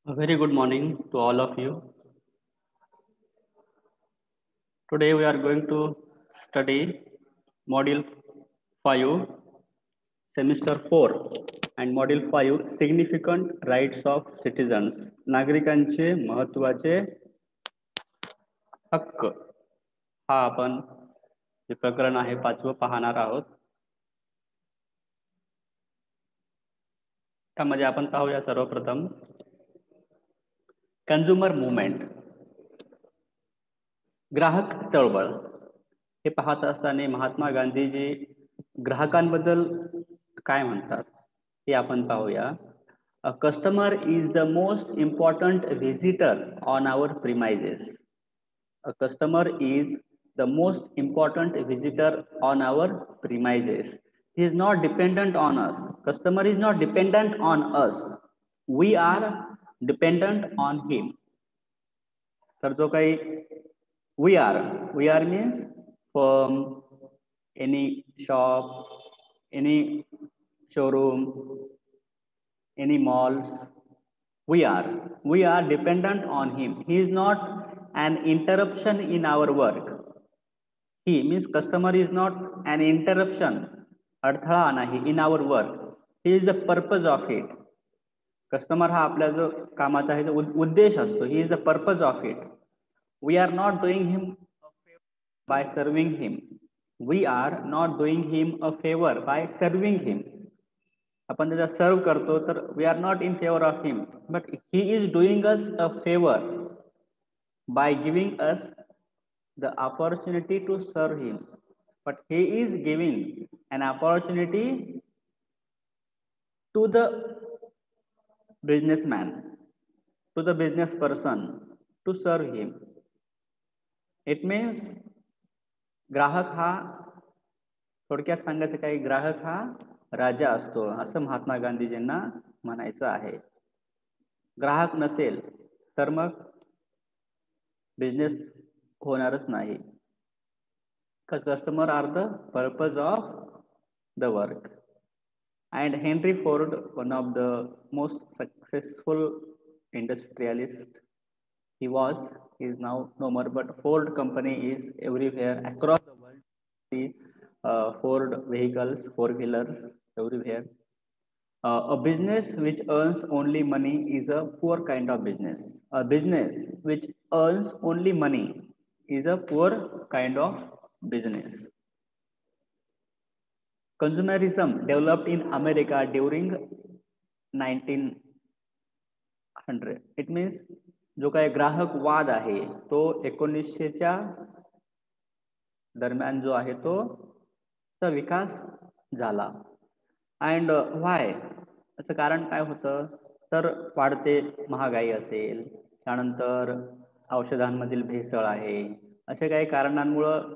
A very good morning to all of you. Today we are going to study Module 5, Semester 4 and Module 5 Significant Rights of Citizens. नागरिकांचे महत्त्वाचे हक्क हा आपण जे प्रकरण आहे 5वं पाहणार आहोत. त्यामध्ये आपण पाहूया सर्वप्रथम कंझ्युमर मुवमेंट, ग्राहक चळवळ. हे पाहत असताना महात्मा गांधीजी ग्राहकांबद्दल काय म्हणतात हे आपण पाहूया. A customer is the most important visitor on our premises. A customer is the most important visitor on our premises. He is not dependent on us. Customer is not dependent on us. We are dependent on him. तर जो काही we are means firm, any shop, any showroom, any malls. We are dependent on him. He is not an interruption in our work. He means customer is not an interruption, अडथळा नाही in our work. He is the purpose of it. Customer हा आपला जो कामाचा आहे उद्देश असतो. He is the purpose of it. We are not doing him a favor by serving him. We are not doing him a favor by serving him. आपण त्याचा सर्व करतो तर we are not in favor of him, but he is doing us a favor by giving us the opportunity to serve him. But he is giving an opportunity to the businessman, to the business person to serve him. It means ग्राहक हा, थोडक्यात सांगायचं काही, ग्राहक हा राजा असतो असं महात्मा गांधीजींना म्हणायचं आहे. ग्राहक नसेल तर मग बिझनेस होणारच नाही. Customer are the purpose of the work. And Henry Ford, one of the most successful industrialist, he is now no more, but Ford company is everywhere across the world. See Ford vehicles, four-wheelers everywhere. A business which earns only money is a poor kind of business. A business which earns only money is a poor kind of business. Consumerism developed in America during 1900. It means जो काही ग्राहक वाद आहे तो 1900च्या दरम्यान जो आहे तो विकास झाला. अँड व्हाय, याचं कारण काय होतं तर वाढते महागाई असेल, त्यानंतर औषधांमधील भेसळ आहे, अशा काही कारणांमुळं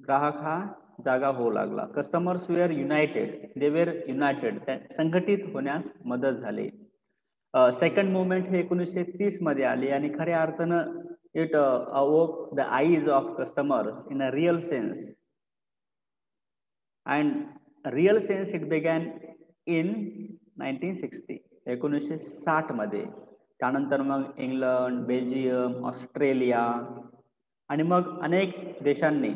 ग्राहक हा जागा होऊ लागला. Customers were united, they were united, संघटित होण्यास मदत झाली. सेकंड मुवमेंट हे 1930 मध्ये आली आणि खऱ्या अर्थानं it अवोक the eyes of customers in a real sense. And real sense it begin in 1960, 1960 मध्ये. त्यानंतर मग इंग्लंड, बेल्जियम, ऑस्ट्रेलिया आणि मग अनेक देशांनी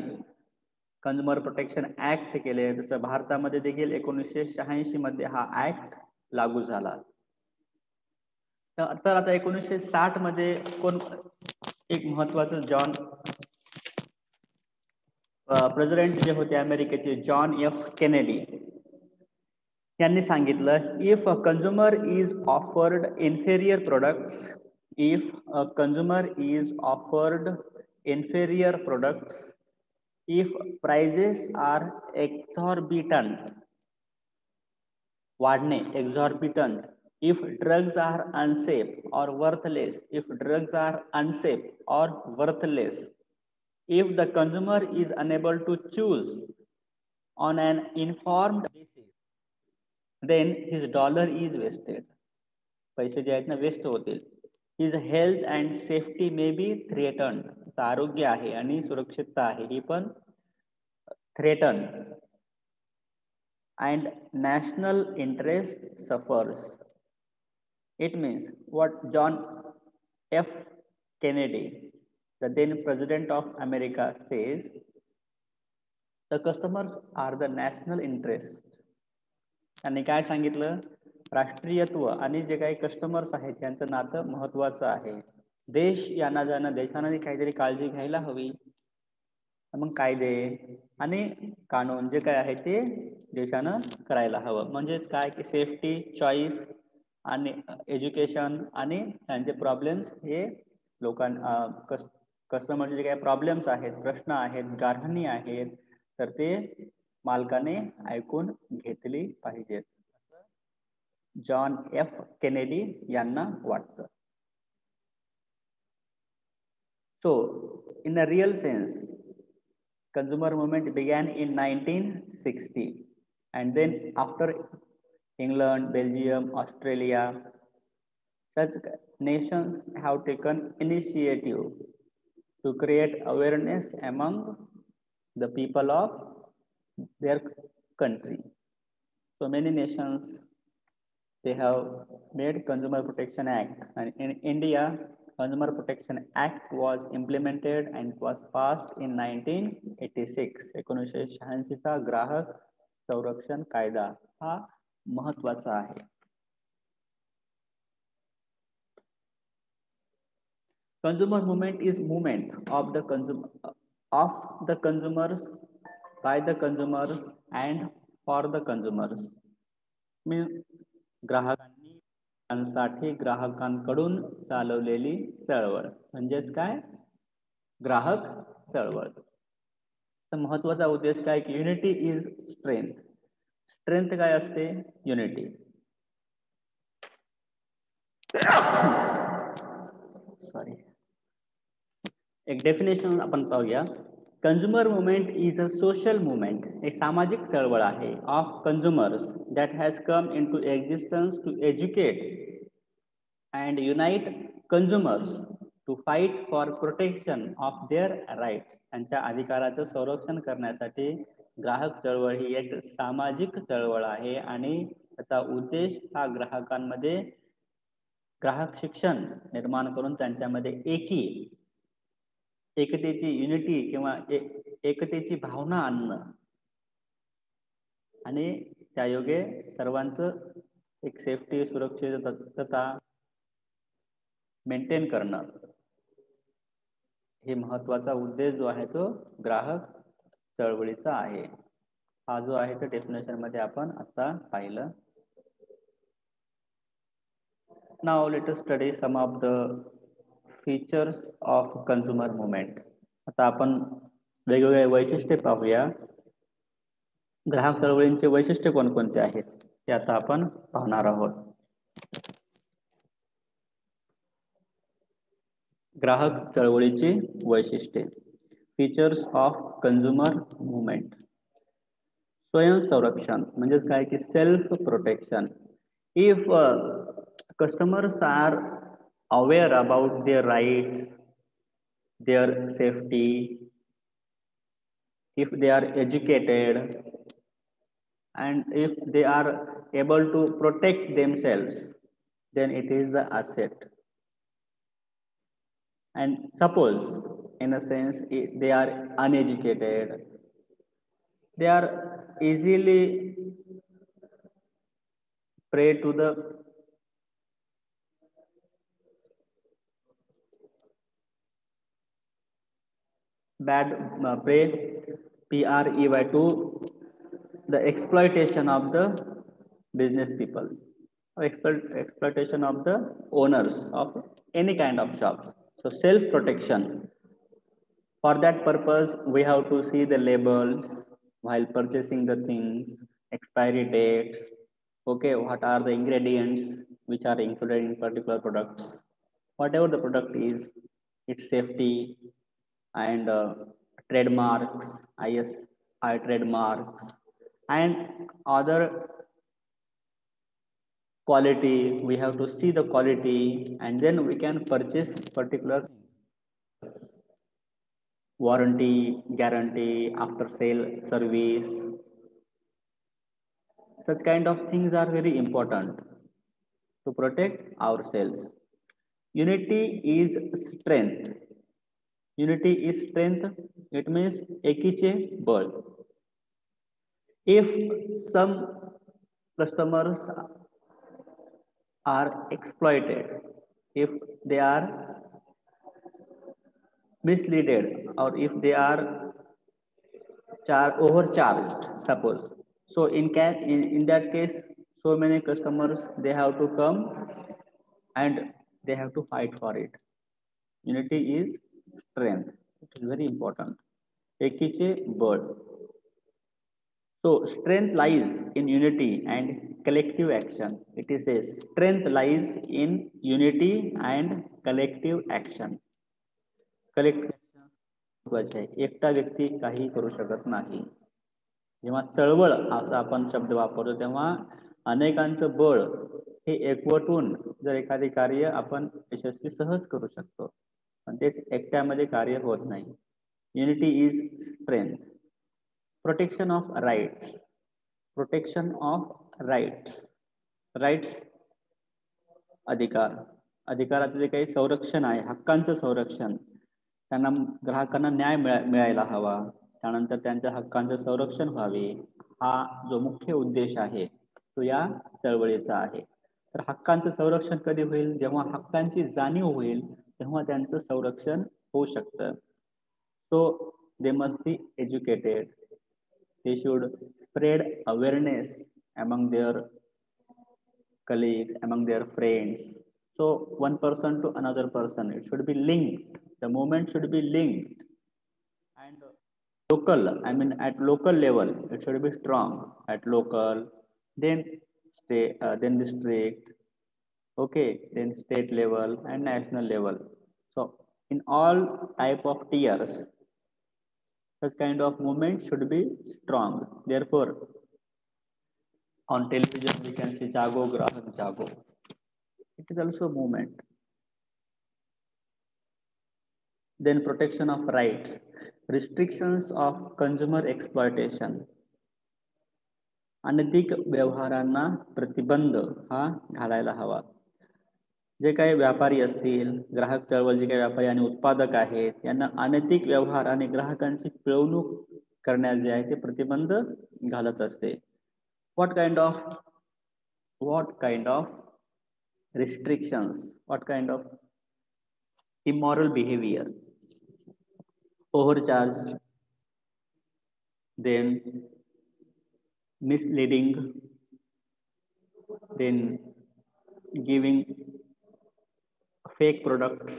कंझ्युमर प्रोटेक्शन ऍक्ट केले. जसं भारतामध्ये देखील 1986 मध्ये हा ऍक्ट लागू झाला. तर आता 1960 मध्ये कोण एक महत्वाचं प्रेसिडेंट जे होते अमेरिकेचे, जॉन एफ केनेडी, यांनी सांगितलं, if a consumer is offered inferior products, if a consumer is offered inferior products, if prices are exorbitant, वाढणे, exorbitant, if drugs are unsafe or worthless, if drugs are unsafe or worthless, if the consumer is unable to choose on an informed basis, then his dollar is wasted. पैसे जे आहेत ना waste होतील. His health and safety may be threatened. आरोग्य आहे आणि सुरक्षितता आहे ही पण threatened, and national interest suffers. It means what John F. Kennedy, the then president of America, says: the customers are the national interest. त्यांनी काय सांगितलं? राष्ट्रीयत्व आणि जे काही कस्टमर्स आहेत त्यांचं नातं महत्वाचं आहे. देश यांना जाणं, देशाने काहीतरी काळजी घ्यायला हवी. मग कायदे आणि कानून जे काय आहे ते देशानं करायला हवं. म्हणजेच काय की सेफ्टी, चॉईस आणि एज्युकेशन आणि त्यांचे प्रॉब्लेम्स हे लोकांना कस्टमरचे जे काही प्रॉब्लेम्स आहेत, प्रश्न आहेत, गाऱ्हाणी आहेत, तर ते मालकाने ऐकून घेतली पाहिजेत, जॉन एफ केनेडी यांना वाटतं. So, in a real sense, consumer movement began in 1960, and then after England, Belgium, Australia, such nations have taken initiative to create awareness among the people of their country. So many nations, they have made Consumer Protection Act, and in India, Consumer Protection Act was implemented and was passed in 1986. 1986 चा ग्राहक संरक्षण कायदा हा महत्वाचा आहे. Consumer movement is movement of the consumers, by the consumers and for the consumers. ग्राहकांसाठी ग्राहकांकडून चालवलेली चळवळ म्हणजेच काय? ग्राहक चळवळ. तर महत्वाचा उद्देश काय की युनिटी इज स्ट्रेंथ. स्ट्रेंथ काय असते? युनिटी. सॉरी, एक डेफिनेशन आपण पाहूया. Consumer movement is a social movement, एक सामाजिक चळवळ आहे, of consumers that has come into existence to educate and unite consumers to fight for protection of their rights. त्यांच्या अधिकाराचं संरक्षण करण्यासाठी ग्राहक चळवळ ही एक सामाजिक चळवळ आहे आणि त्याचा उद्देश हा ग्राहकांमध्ये ग्राहक शिक्षण निर्माण करून त्यांच्यामध्ये एकतेची युनिटी किंवा एकतेची भावना आणणं आणि त्यायोगे सर्वांचं एक सेफ्टी, सुरक्षितता मेंटेन करणं, हे महत्वाचा उद्देश जो आहे तो ग्राहक चळवळीचा आहे. हा जो आहे तो डेफिनेशन मध्ये आपण आता पाहिलं. Now let us study some of the features of consumer movement. आता आपण वेगवेगळे वैशिष्ट्ये पाहूया. ग्राहक चळवळींचे वैशिष्ट्य कोणकोणते आहेत ते आता आपण पाहणार आहोत. ग्राहक चळवळीची वैशिष्ट्ये. Features of consumer movement. स्वयं संरक्षण म्हणजेच काय की self protection. If customers are aware about their rights, their safety, if they are educated, and if they are able to protect themselves, then it is the asset. And suppose, in a sense, if they are uneducated, they are easily prey to the bad prey, PREY, to the exploitation of the business people, or exploitation of the owners of any kind of shops. So self protection. For that purpose, we have to see the labels while purchasing the things, expiry dates, okay, what are the ingredients which are included in particular products. Whatever the product is, its safety and trademarks, ISI trademarks, and other quality. We have to see the quality, and then we can purchase particular warranty, guarantee, after sale service. Such kind of things are very important. to protect ourselves. Unity is strength. Unity is strength. It means एकीचे बळ. If some customers are exploited, if they are misleaded, or if they are overcharged, suppose, so in that case, so many customers, they have to come and they have to fight for it. Unity is strength. It is very important. एकीचे बळ. So strength lies in unity and collective action. It is a strength lies in unity and collective action. Collective action महत्वाचे आहे. एकटा व्यक्ती काही करू शकत नाही. जेव्हा चळवळ असा आपण शब्द वापरतो तेव्हा अनेकांचं बळ हे एकवटून जर एखादे कार्य आपण यशस्वी सहज करू शकतो, पण तेच एकट्यामध्ये कार्य होत नाही. Unity is strength. Protection of rights. Protection of rights. Rights अधिकार. अधिकाराचं जे काही संरक्षण आहे, हक्कांचं संरक्षण, त्यांना ग्राहकांना न्याय मिळायला हवा, त्यानंतर त्यांच्या हक्कांचं संरक्षण व्हावे, हा जो मुख्य उद्देश आहे तो या चळवळीचा आहे. तर हक्कांचं संरक्षण कधी होईल? जेव्हा हक्कांची जाणीव होईल तेव्हा त्यांचं संरक्षण होऊ शकतं. So they must be educated. They should spread awareness among their colleagues, among their friends. So one person to another person, it should be linked. The movement should be linked. And local, I mean at local level, it should be strong. At local, then state, then district, okay, then state level and national level. So in all type of tiers, such kind of movement should be strong. Therefore, on television we can see Jago Grahak Jago. It is also movement. Then protection of rights. Restrictions of consumer exploitation. अनैतिक व्यवहारांना प्रतिबंध हा घालायला हवा. जे काही व्यापारी असतील, ग्राहक चळवळ जे काही व्यापारी आणि उत्पादक आहेत, यांना अनैतिक व्यवहार आणि ग्राहकांची पिळवणूक करण्यास जे आहे ते प्रतिबंध घालत असते. What kind of restrictions, what kind of immoral behavior? Overcharge, then misleading, then giving fake products,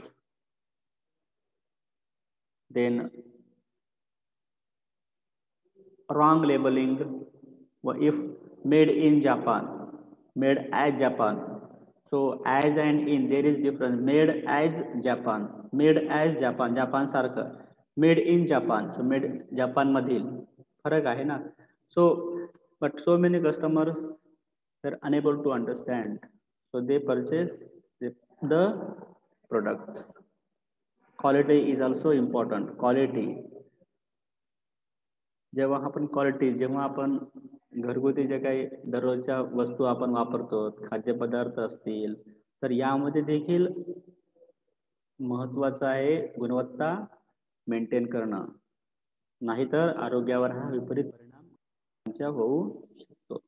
then wrong labeling. If made in Japan, made as Japan, so as and in there is difference. Made as Japan, made as Japan, Japan सारखं, made in Japan, so made Japan मधील फरक आहे ना. So but so many customers are unable to understand, so they purchase the products. Quality is also important. Quality, जेव्हा आपण quality, जेव्हा आपण घरगुती जे काही दररोजच्या वस्तू आपण वापरतो, खाद्यपदार्थ असतील, तर यामध्ये देखील महत्वाचं आहे गुणवत्ता मेंटेन करणं, नाहीतर आरोग्यावर हा विपरीत परिणाम होऊ शकतो.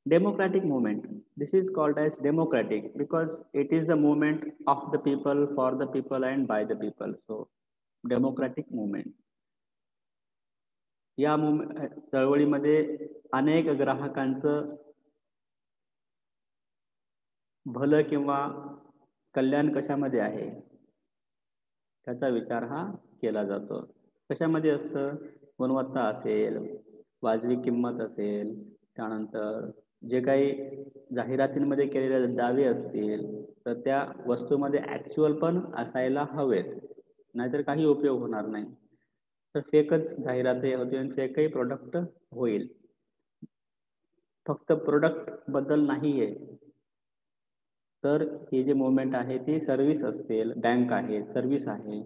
Democratic movement. This is called as democratic because it is the movement of the people, for the people and by the people. So democratic movement. या चळवळीमध्ये अनेक ग्राहकांचं भलं किंवा कल्याण कशामध्ये आहे त्याचा विचार हा केला जातो. कशामध्ये असतं? गुणवत्ता असेल, वाजवी किंमत असेल, त्यानंतर जे काही जाहिरातींमध्ये केलेले दावे असतील, तर त्या वस्तूमध्ये ऍक्च्युअल पण असायला हवेत, नाहीतर काही उपयोग होणार नाही. तर फेकच जाहिराती होतील आणि फेकही प्रोडक्ट होईल. फक्त प्रोडक्ट बद्दल नाहीये, तर ही जी मुवमेंट आहे ती सर्व्हिस असतील, बँक आहे, सर्व्हिस आहे,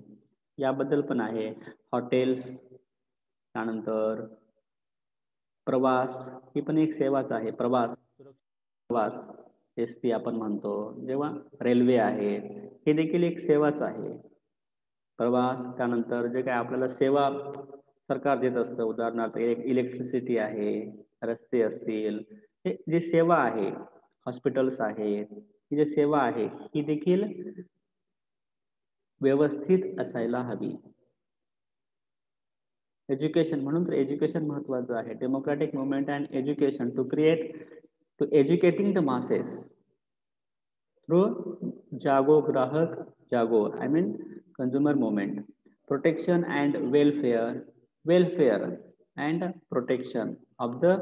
याबद्दल पण आहे. हॉटेल्स, त्यानंतर प्रवास, ही पण एक सेवाच आहे. प्रवास, प्रवास एस टी आपण म्हणतो, जेव्हा रेल्वे आहे, हे देखील एक सेवाच आहे. प्रवास त्यानंतर जे काही आपल्याला सेवा सरकार देत असतं, उदाहरणार्थ इलेक्ट्रिसिटी आहे, रस्ते असतील, हे जे सेवा आहे, हॉस्पिटल्स आहेत, ही जी सेवा आहे ही देखील व्यवस्थित असायला हवी. एज्युकेशन, म्हणून तर एज्युकेशन महत्वाचं आहे. Democratic movement and education to educating the masses through Jago Grahak Jago, I mean consumer movement, protection and welfare and protection of the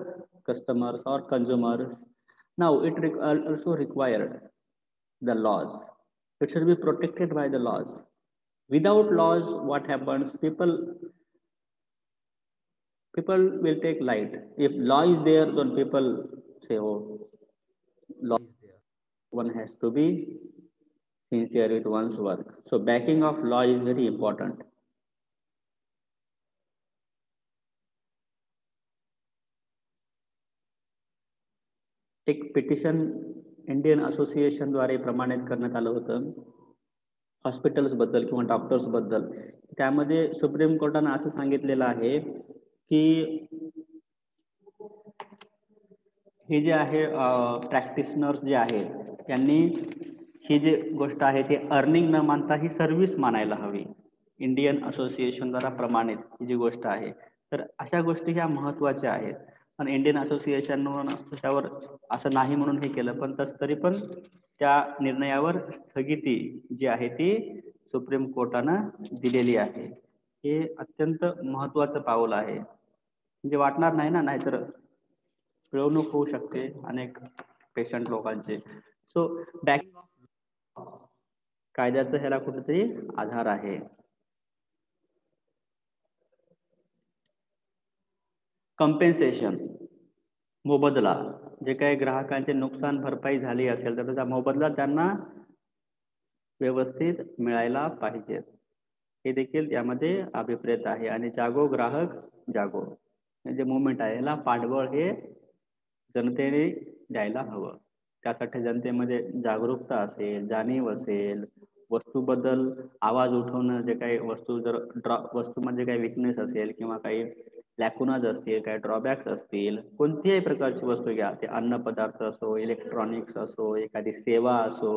customers or consumers. Now it also required the laws. It should be protected by the laws. Without laws, what happens? People will take light. If law is there, then people say, "Oh, law is there." One has to be sincere with one's work. So backing of law is very important. एक petition Indian असोसिएशनद्वारे प्रमाणित करण्यात आलं होतं हॉस्पिटल्सबद्दल किंवा डॉक्टर्सबद्दल. त्यामध्ये supreme कोर्टानं असं सांगितलेलं आहे की हे जे आहे प्रॅक्टिशनर्स जे आहेत त्यांनी ही जी गोष्ट आहे ती अर्निंग न मानता ही सर्व्हिस मानायला हवी. इंडियन असोसिएशनद्वारा प्रमाणित ही जी गोष्ट आहे, तर अशा गोष्टी ह्या महत्त्वाच्या आहेत. पण इंडियन असोसिएशननं त्याच्यावर असं नाही म्हणून हे केलं, पण तरी पण त्या निर्णयावर स्थगिती जी आहे ती सुप्रीम कोर्टानं दिलेली आहे. हे अत्यंत महत्त्वाचं पाऊल आहे. म्हणजे वाटणार नाही ना, नाहीतर पिळवणूक होऊ शकते अनेक पेशंट लोकांचे. सो बॅक कायद्याचं ह्याला कुठेतरी आधार आहे. कम्पेन्सेशन, मोबदला, जे काही ग्राहकांचे नुकसान भरपाई झाली असेल तर त्याचा मोबदला त्यांना व्यवस्थित मिळायला पाहिजे, हे देखील त्यामध्ये अभिप्रेत आहे. आणि जागो ग्राहक जागो जे मुवमेंट आहे याला पाठबळ हे जनतेने द्यायला हवं. त्यासाठी जनतेमध्ये जागरूकता असेल, जाणीव असेल, वस्तूबद्दल आवाज उठवणं, जे काही वस्तू जर वस्तूमध्ये काही विकनेस असेल किंवा काही लॅकुनाज असतील, काही ड्रॉबॅक्स असतील, कोणत्याही प्रकारची वस्तू घ्या, ते अन्नपदार्थ असो, इलेक्ट्रॉनिक्स असो, एखादी सेवा असो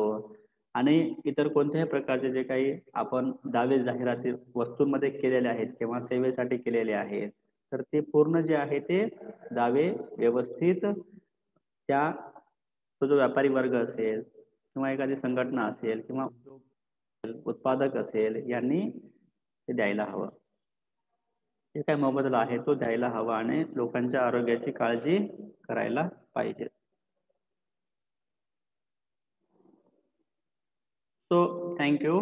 आणि इतर कोणत्याही प्रकारचे जे काही आपण दावे जाहिराती वस्तूंमध्ये केलेले आहेत किंवा सेवेसाठी केलेले आहेत, तर ते पूर्ण जे आहे ते दावे व्यवस्थित त्या तो जो व्यापारी वर्ग असेल किंवा एखादी संघटना असेल किंवा उत्पादक असेल यांनी ते द्यायला हवं. जे काय मोबदला आहे तो द्यायला हवा आणि लोकांच्या आरोग्याची काळजी करायला पाहिजे. So thank you.